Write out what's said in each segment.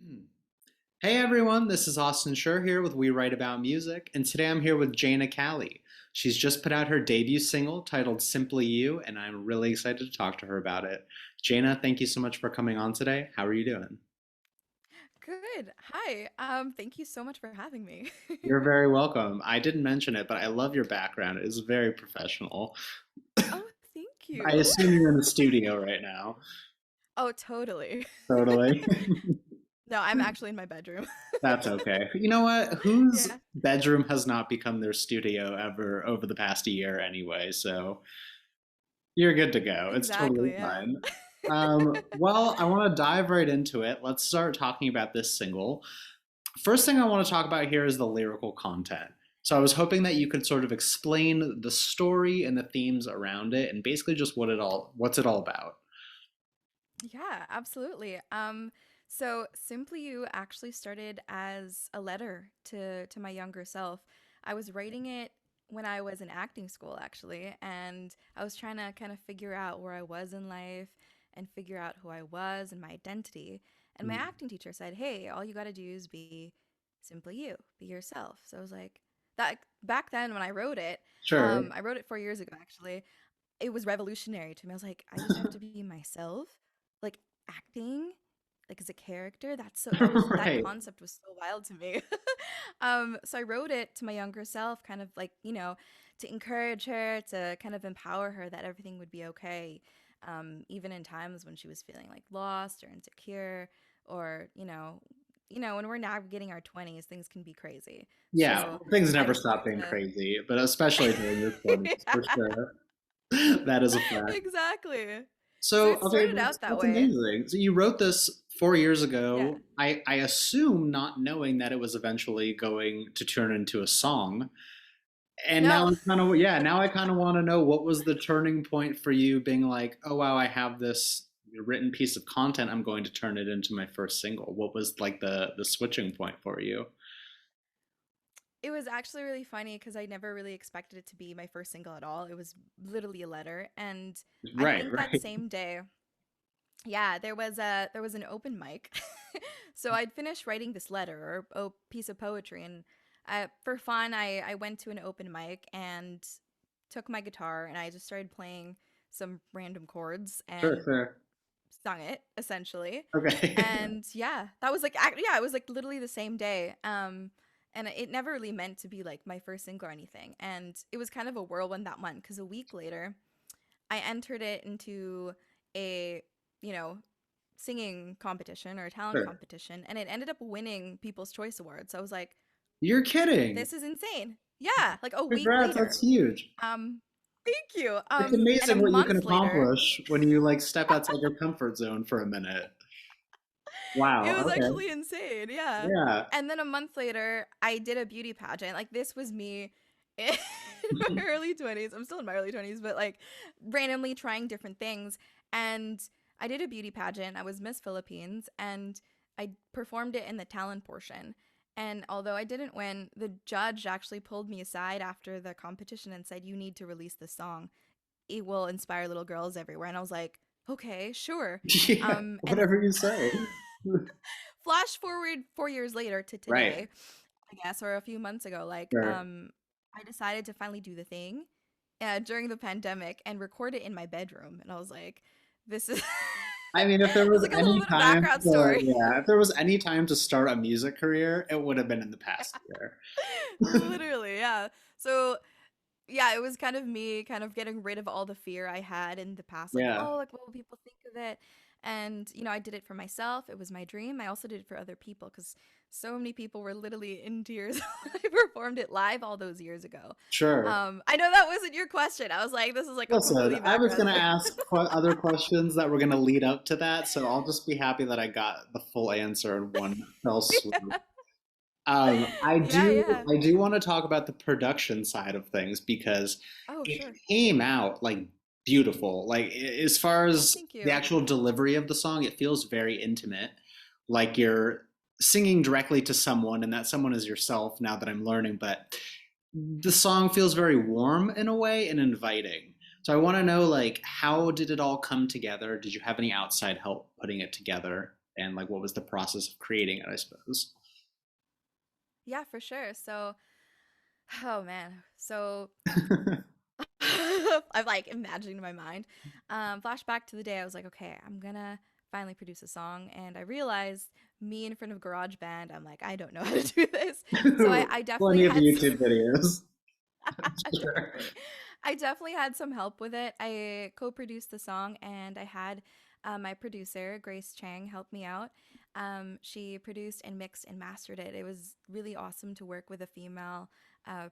Hmm. Hey everyone, this is Austin Schur here with We Write About Music, and today I'm here with Jaenna Cali. She's just put out her debut single titled Simply You, and I'm really excited to talk to her about it. Jaenna, thank you so much for coming on today. How are you doing? Good. Hi. Thank you so much for having me. You're very welcome. I didn't mention it, but I love your background. It is very professional. Oh, thank I you. assume you're in the studio right now. Oh, totally. Totally. No, I'm actually in my bedroom. That's okay. You know what? Whose Yeah, bedroom has not become their studio ever over the past year anyway? So you're good to go. It's totally exactly. Yeah. fine. Well, I want to dive right into it. Let's start talking about this single. First thing I want to talk about here is the lyrical content. So I was hoping that you could sort of explain the story and the themes around it and basically just what's it all about. Yeah, absolutely. So Simply You actually started as a letter to my younger self. I was writing it when I was in acting school actually, and I was trying to kind of figure out where I was in life and figure out who I was and my identity. And my Mm. acting teacher said, "Hey, all you got to do is be simply you, be yourself." So I was like, that back then when Sure. I wrote it 4 years ago actually. It was revolutionary to me. I was like, I just have to be myself, like acting, like as a character. That Right. concept was so wild to me. So I wrote it to my younger self, kind of like to encourage her, to kind of empower her that everything would be okay, even in times when she was feeling like lost or insecure, or when we're navigating our 20s, things can be crazy. Yeah, So things I never just stop wanted being to. crazy, but especially during your 20s, for Yeah. sure. That is a fact. Exactly. So So, it okay, started out that that's way. amazing. So you wrote this 4 years Yeah. ago. I assume not knowing that it was eventually going to turn into a song. And now No. I'm kind of, yeah, now I kind of want to know what was the turning point for you being like, oh wow, I have this written piece of content. I'm going to turn it into my first single. What was like the switching point for you? It was actually really funny because I never really expected it to be my first single at all. It was literally a letter. And I Right, think that right. same day, yeah, there was an open mic. So I'd finished writing this letter or a piece of poetry, and for fun I went to an open mic and took my guitar and I just started playing some random chords Sure, and sure. sung it essentially. Okay. And yeah, that was like yeah, it was like literally the same day. And it never really meant to be like my first single or anything. And it was kind of a whirlwind that month because a week later I entered it into a, you know, singing competition or a talent Sure. competition, and it ended up winning People's Choice Awards. So I was like, You're kidding. this is insane. Yeah, like a week Congrats, later. that's huge. Um Thank you. It's And a amazing what you can month later, accomplish when you like step outside your comfort zone for a minute. it Wow, was okay. actually insane. Yeah. Yeah. And then a month later, I did a beauty pageant. Like this was me in my early 20s. I'm still in my early 20s, but like randomly trying different things. And I did a beauty pageant. I was Miss Philippines and I performed it in the talent portion. And although I didn't win, the judge actually pulled me aside after the competition and said, "You need to release this song. It will inspire little girls everywhere." And I was like, "Okay, sure." Yeah, And whatever you say. flash forward 4 years later to Right. today, I guess, or a few months ago, like, Sure. I decided to finally do the thing during the pandemic and record it in my bedroom. And I was like, this is, I mean, if there it's was like a little any bit of time background to, story. yeah, if there was any time to start a music career, it would have been in the past year. Literally, yeah. So, yeah, it was kind of me kind of getting rid of all the fear I had in the past, like, Yeah. oh, like, what will people think of it? And, I did it for myself. It was my dream. I also did it for other people because so many people were literally in tears when I performed it live all those years ago. Sure. I know that wasn't your question. I was like, this is like a Listen, completely I was background going to story. ask other questions that were going to lead up to that, so I'll just be happy that I got the full answer in one fell swoop. Yeah. I Yeah, do yeah. I do want to talk about the production side of things because Oh, it sure. came out like beautiful. Like as far Oh, as thank the you. actual delivery of the song, it feels very intimate. Like you're singing directly to someone and that someone is yourself now that I'm learning, but the song feels very warm in a way and inviting. So I want to know like how did it all come together? Did you have any outside help putting it together? and like what was the process of creating it, I suppose. Yeah, for sure. So, oh man. So I've like imagined in my mind. Flashback to the day I was like, okay, I'm gonna finally produce a song, and I realized me in front of GarageBand, I'm like, I don't know how to do this. So I definitely Plenty of had YouTube videos. Sure. definitely. I definitely had some help with it. I co-produced the song, and I had my producer Grace Chang help me out. She produced and mixed and mastered it. It was really awesome to work with a female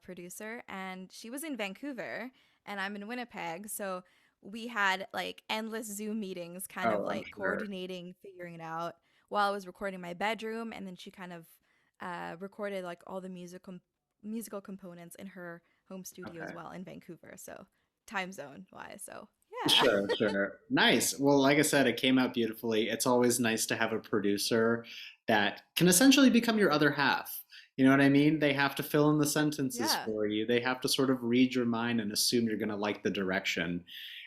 producer, and she was in Vancouver, and I'm in Winnipeg, so we had like endless Zoom meetings, kind of Oh, I'm like sure. coordinating, figuring it out while I was recording my bedroom, and then she kind of recorded like all the musical components in her home studio as Okay. well in Vancouver. So time zone wise. So yeah. Sure, sure. Nice. Well, like I said, it came out beautifully. It's always nice to have a producer that can essentially become your other half. You know what I mean? They have to fill in the sentences Yeah. for you. They have to sort of read your mind and assume you're going to like the direction.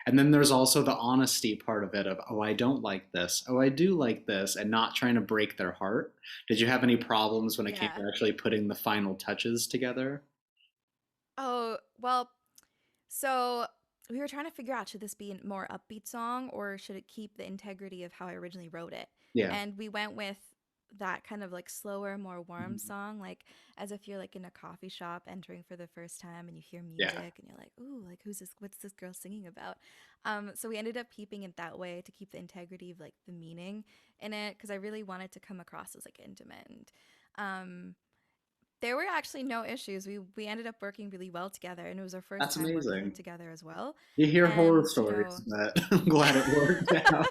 And then there's also the honesty part of it of, oh, I don't like this. Oh, I do like this, and not trying to break their heart. Did you have any problems when it came Yeah. to actually putting the final touches together? Oh, well, so we were trying to figure out, should this be a more upbeat song or should it keep the integrity of how I originally wrote it? Yeah. And we went with that kind of like slower, more warm song, like as if you're like in a coffee shop entering for the first time and you hear Yeah. music and you're like, ooh, like who's this? What's this girl singing about? So we ended up keeping it that way to keep the integrity of like the meaning in it because I really wanted to come across as like intimate. And um, there were actually no issues. We ended up working really well together, and it was our first That's time working amazing. together as well. You hear horror And stories, but I'm glad it worked out.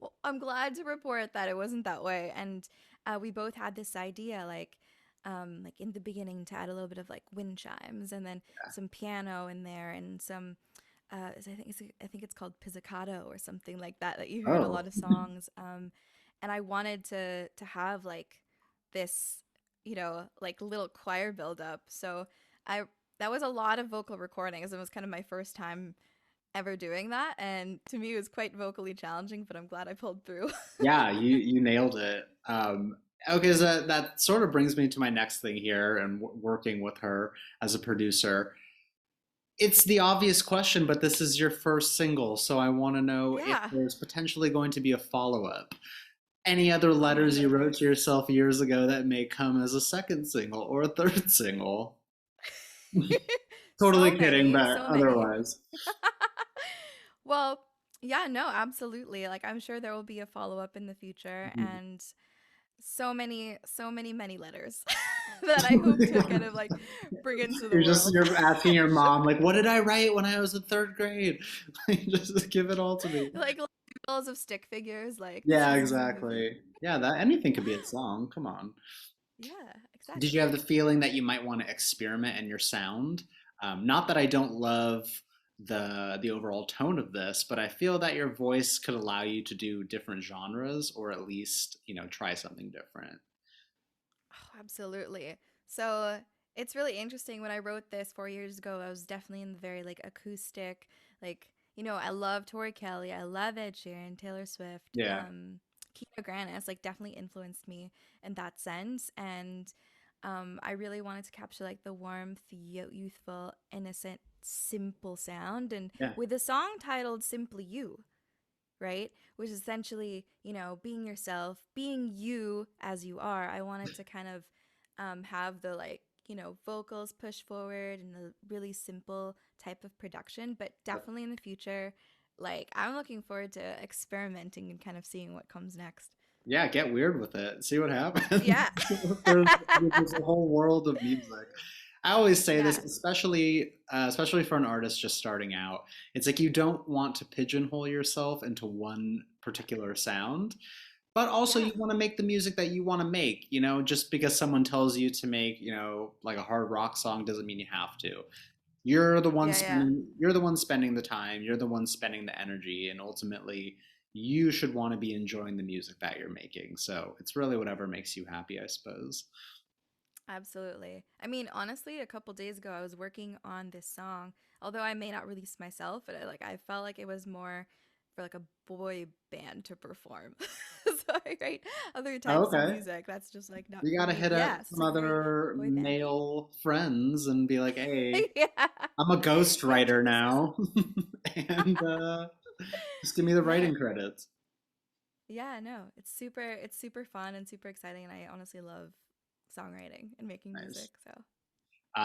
well, I'm glad to report that it wasn't that way. And we both had this idea, like in the beginning, to add a little bit of like wind chimes, and then some piano in there, and some. I think it's called pizzicato or something like that that you hear in a Oh, lot of songs. And I wanted to have like this, like little choir build up. So I that was a lot of vocal recordings. It was kind of my first time ever doing that, and to me it was quite vocally challenging, but I'm glad I pulled through. yeah, you nailed it. Okay, so that sort of brings me to my next thing here, and working with her as a producer. It's the obvious question, but this is your first single, so I want to know if Yeah. there's potentially going to be a follow-up. Any other Oh my letters you wrote to goodness. yourself years ago that may come as a second single or a third single? Totally So kidding, many, but so many. otherwise. Well, yeah, no, absolutely. Like I'm sure there will be a follow up in the future, and so many, many letters that I hope to kind of like bring into the world. You're asking your Sure. mom like, what did I write when I was in third grade? Like, just give it all to me. Like doodles of stick figures, like this Yeah, was in the movie. exactly. Yeah, that anything could be a song. Come on. Yeah, Did you have exactly. the feeling that you might want to experiment in your sound? Not that I don't love the overall tone of this, but I feel that your voice could allow you to do different genres, or at least, try something different. Oh, absolutely. So it's really interesting. When I wrote this 4 years ago, I was definitely in the very like acoustic, like, I love Tori Kelly, I love Ed Sheeran, Taylor Swift, Yeah. Kino Grannis, like definitely influenced me in that sense. And I really wanted to capture like the warmth, youthful, innocent, simple sound. And Yeah. with a song titled Simply You, right? Which is essentially, being yourself, being you as you are. I wanted to kind of have the like, vocals push forward and a really simple type of production, but definitely in the future, like I'm looking forward to experimenting and kind of seeing what comes next. Yeah, get weird with it. See what Yeah. happens. There's a whole world of music. I always say this, Yeah. especially for an artist just starting out. It's like you don't want to pigeonhole yourself into one particular sound, but also Yeah. you want to make the music that you want to make. Just because someone tells you to make, like a hard rock song doesn't mean you have to. Yeah. Yeah. You're the one spending the time, you're the one spending the energy, and ultimately you should want to be enjoying the music that you're making. So it's really whatever makes you happy, I suppose. Absolutely. I mean, honestly, a couple days ago, I was working on this song. Although I may not release myself, but I felt like it was more for like a boy band to perform. So I write other Oh, types of okay. music that's just like not You for gotta me. hit up Yeah, some so I write other boy band. male friends and be like, hey, Yeah. I'm a Yeah, ghostwriter just now. And just give me the yeah. writing credits. Yeah, no. It's super fun and super exciting, and I honestly love songwriting and making Nice. music. So,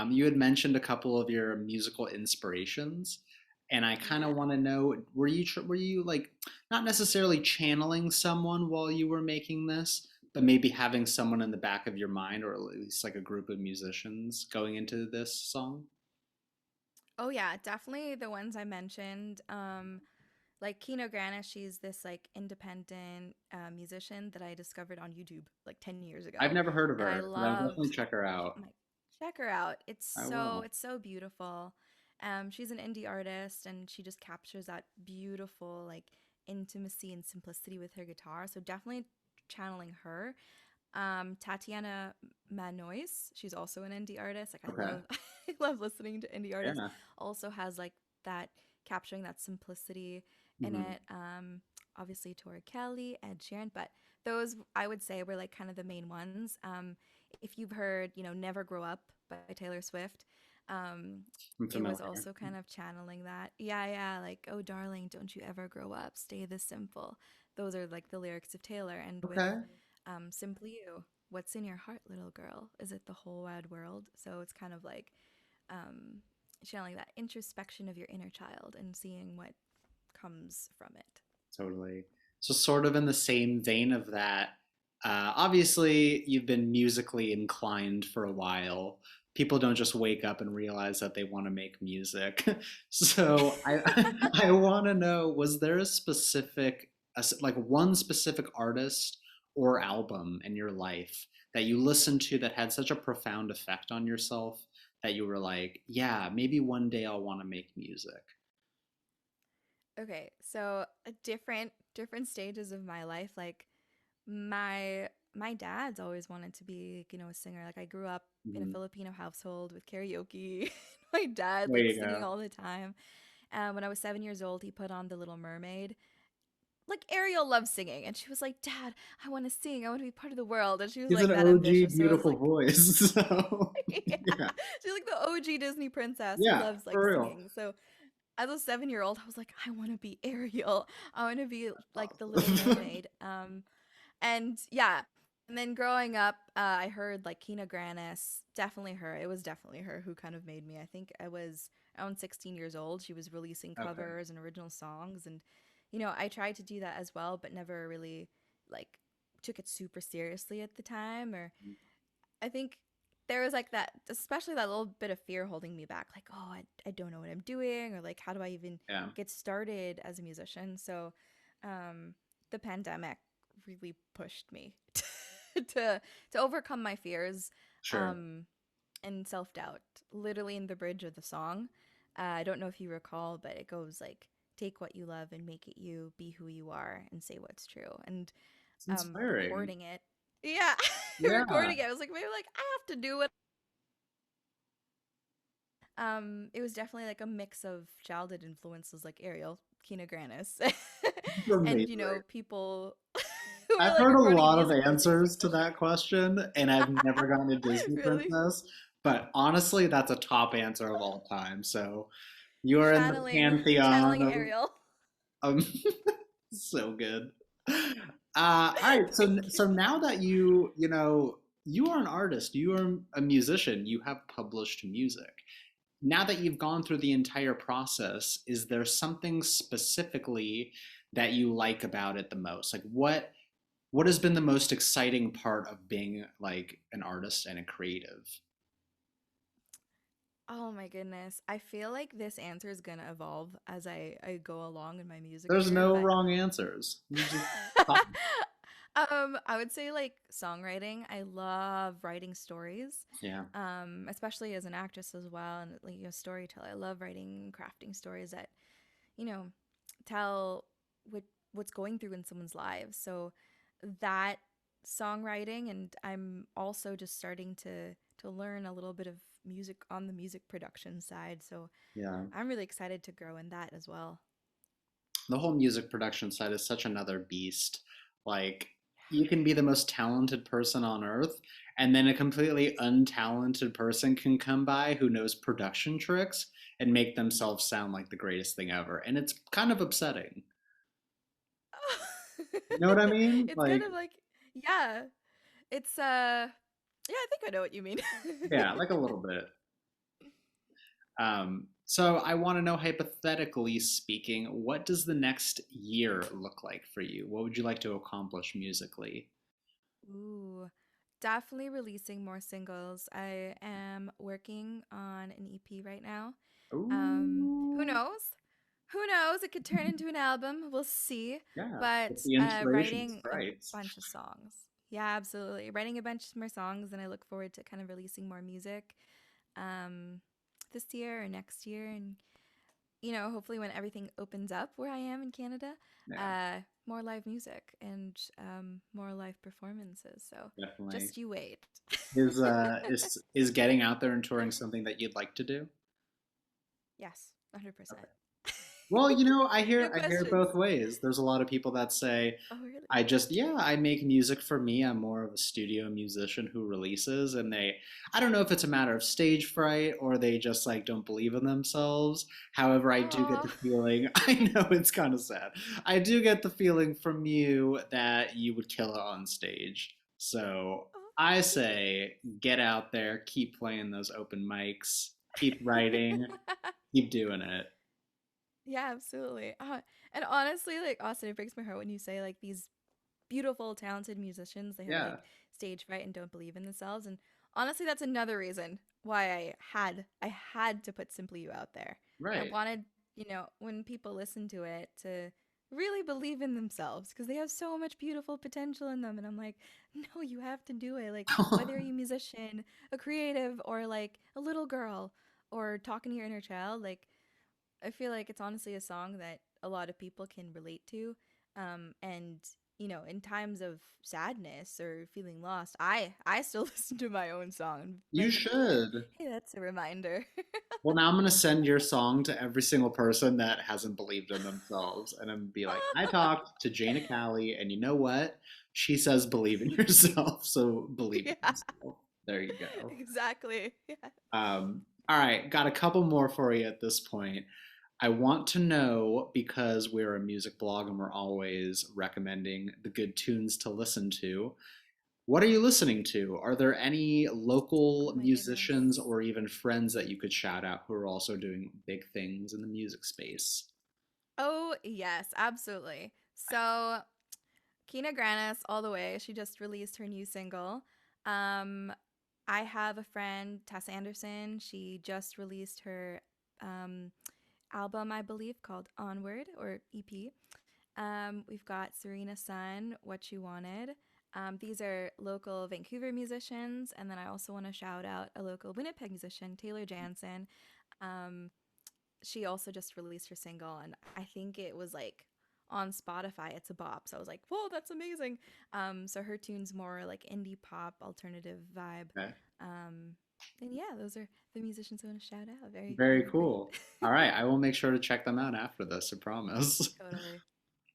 You had mentioned a couple of your musical inspirations, and I kind of yeah. want to know, were you like not necessarily channeling someone while you were making this, but maybe having someone in the back of your mind, or at least like a group of musicians going into this song? Oh yeah, definitely the ones I mentioned. Like Kino Grannis, she's this like independent musician that I discovered on YouTube like 10 years I've ago. never heard of And I her, but I'll definitely loved, check her oh out. my, check her out. I will. It's so beautiful. She's an indie artist and she just captures that beautiful like intimacy and simplicity with her guitar. So definitely channeling her. Tatiana Manois, she's also an indie artist. Like I Okay. love I love listening to indie artists. Yeah. Also has like that capturing that simplicity in Hmm. it. Obviously Tori Kelly, Ed Sheeran, but those I would say were like kind of the main ones. If you've heard, you know, Never Grow Up by Taylor Swift, um, I'm it was familiar. also kind of channeling that. Yeah, yeah, like, oh darling, don't you ever grow up, stay this simple. Those are like the lyrics of Taylor. And with Okay. Simply You, what's in your heart, little girl? Is it the whole wide world? So it's kind of like um, channeling that introspection of your inner child and seeing what comes from it. Totally. So, sort of in the same vein of that, obviously, you've been musically inclined for a while. People don't just wake up and realize that they want to make music. So, I want to know, was there a specific, like one specific artist or album in your life that you listened to that had such a profound effect on yourself that you were like, yeah, maybe one day I'll want to make music? Okay, so different stages of my life. Like my dad's always wanted to be, you know, a singer. Like I grew up in a Mhm. Filipino household with karaoke. My dad There like you singing go. all the time. When I was 7 years old, he put on The Little Mermaid. Like Ariel loves singing, and she was like, "Dad, I want to sing. I want to be part of the world." And she was He's like an that OG ambitious. So I was beautiful like, voice. So yeah. yeah, She's like the OG Disney princess who yeah, loves like for real. singing. So as a 7 year old, I was like, I want to be Ariel. I want to be like the Little Mermaid. And yeah. And then growing up, I heard like Kina Grannis, definitely her. It was definitely her who kind of made me. I think I was around 16 years old. She was releasing Okay. covers and original songs. And, you know, I tried to do that as well, but never really like took it super seriously at the time. Or I think there was like that, especially that little bit of fear holding me back. Like, oh, I don't know what I'm doing, or like, how do I even Yeah, get started as a musician? So, um, the pandemic really pushed me to overcome my fears, sure. um, and self doubt. Literally in the bridge of the song, I don't know if you recall, but it goes like, "Take what you love and make it you. Be who you are and say what's true." And It's inspiring. recording it, yeah, Yeah. recording it, I was like, maybe like I have to do it. It was definitely like a mix of childhood influences like Ariel, Kina Grannis, It's and you amazing. know people who were I've like heard a recording lot of music videos like answers to pushing that me. question, and I've never gotten a Disney Really princess. But honestly, that's a top answer of all time. So you are in the pantheon channeling of Ariel. so good. All right, so now that you are an artist, you are a musician, you have published music. Now that you've gone through the entire process, is there something specifically that you like about it the most? Like what has been the most exciting part of being like an artist and a creative? Oh my goodness. I feel like this answer is gonna evolve as I go along in my music There's career, no but wrong answers. You just talk. I would say like songwriting. I love writing stories, Yeah, especially as an actress as well, and like a storyteller. I love writing, crafting stories that you know tell what what's going through in someone's lives. So that songwriting, and I'm also just starting to learn a little bit of music on the music production side. So yeah. I'm really excited to grow in that as well. The whole music production side is such another beast. Like, you can be the most talented person on earth, and then a completely untalented person can come by who knows production tricks and make themselves sound like the greatest thing ever. And it's kind of upsetting. You know what I mean? It's kind Like, of like, yeah, it's yeah, I think I know what you mean. yeah, like a little bit. So I want to know, hypothetically speaking, what does the next year look like for you? What would you like to accomplish musically? Ooh, definitely releasing more singles. I am working on an EP right now. Who Ooh, knows? Who knows? It could turn into an album. We'll see. yeah, But if the inspiration writing a strikes. bunch of songs. Yeah, absolutely. Writing a bunch more songs, and I look forward to kind of releasing more music um, this year or next year. And, hopefully when everything opens up where I am in Canada, Yeah, uh, more live music and more live performances. So definitely. just you wait. Is getting out there and touring something that you'd like to do? Yes, 100%. Well, No I hear questions. both ways. There's a lot of people that say, Oh, really? yeah, I make music for me. I'm more of a studio musician who releases, and I don't know if it's a matter of stage fright or they just like don't believe in themselves. However, I do get Oh, the feeling, I know it's kind of sad. I do get the feeling from you that you would kill it on stage. So oh, I thank you. say get out there, keep playing those open mics, keep writing, keep doing it. Yeah, absolutely. And honestly, like Austin, it breaks my heart when you say like these beautiful, talented musicians, they have Yeah, like stage fright and don't believe in themselves. And honestly, that's another reason why I had to put Simply You out there. I right. wanted, when people listen to it to really believe in themselves because they have so much beautiful potential in them. And I'm like, no, you have to do it. Like whether you're a musician, a creative, or like a little girl or talking to your inner child, like I feel like it's honestly a song that a lot of people can relate to. And in times of sadness or feeling lost, I still listen to my own song and You like, hey, should. hey, that's a reminder. Well, now I'm gonna send your song to every single person that hasn't believed in themselves, and I'm gonna be like, I talked to Jaenna Cali, and you know what? She says believe in yourself, so believe in Yeah, yourself. There you go. exactly. Yeah. All right, got a couple more for you at this point. I want to know, because we're a music blog and we're always recommending the good tunes to listen to. What are you listening to? Are there any Oh local my musicians goodness. or even friends that you could shout out who are also doing big things in the music space? Oh yes, absolutely. So Kina Grannis, all the way. She just released her new single. Um, I have a friend, Tess Anderson. She just released her um, album, I believe, called Onward or EP. We've got Serena Sun, What You Wanted. These are local Vancouver musicians. And then I also want to shout out a local Winnipeg musician, Taylor Jansen. Um, she also just released her single, and I think it was like on Spotify. It's a bop. So I was like, whoa, that's amazing. So her tune's more like indie pop, alternative vibe. Okay. Um, and yeah, those are the musicians I want to shout out. Very, Very very great. cool. All right, I will make sure to check them out after this, I promise. Totally.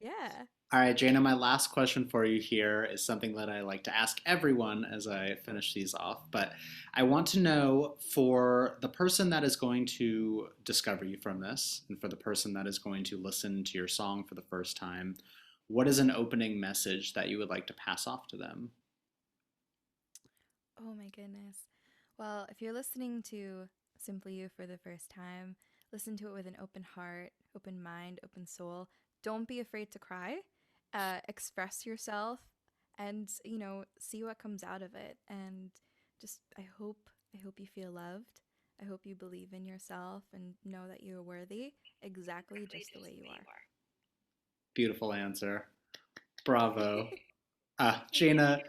Yeah. All right, Jana, my last question for you here is something that I like to ask everyone as I finish these off. But I want to know, for the person that is going to discover you from this, and for the person that is going to listen to your song for the first time, what is an opening message that you would like to pass off to them? Oh my goodness. Well, if you're listening to Simply You for the first time, listen to it with an open heart, open mind, open soul. Don't be afraid to cry. Express yourself and, see what comes out of it. And just I hope you feel loved. I hope you believe in yourself and know that you're worthy exactly just the way you are. Beautiful answer. Bravo. Thank you. Jana,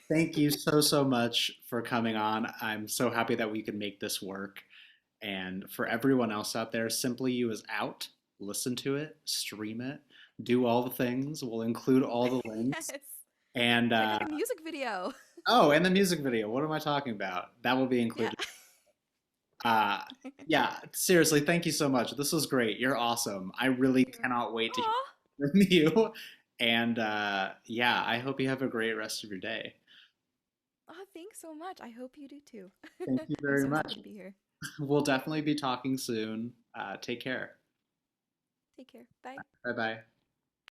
thank you so, so much for coming on. I'm so happy that we could make this work. And for everyone else out there, Simply You is out. Listen to it, stream it, do all the things. We'll include all the links. Yes. And Check out her music video. oh, and the music video. What am I talking about? That will be Yeah. included. Uh, yeah, seriously, thank you so much. This was great. You're awesome. I really Thank you. cannot wait to hear Aw. from you. And yeah, I hope you have a great rest of your day. Oh, thanks so much. I hope you do too. Thank you I'm very so happy much. to be here. We'll definitely be talking soon. Take care. Take care. Bye. Bye bye.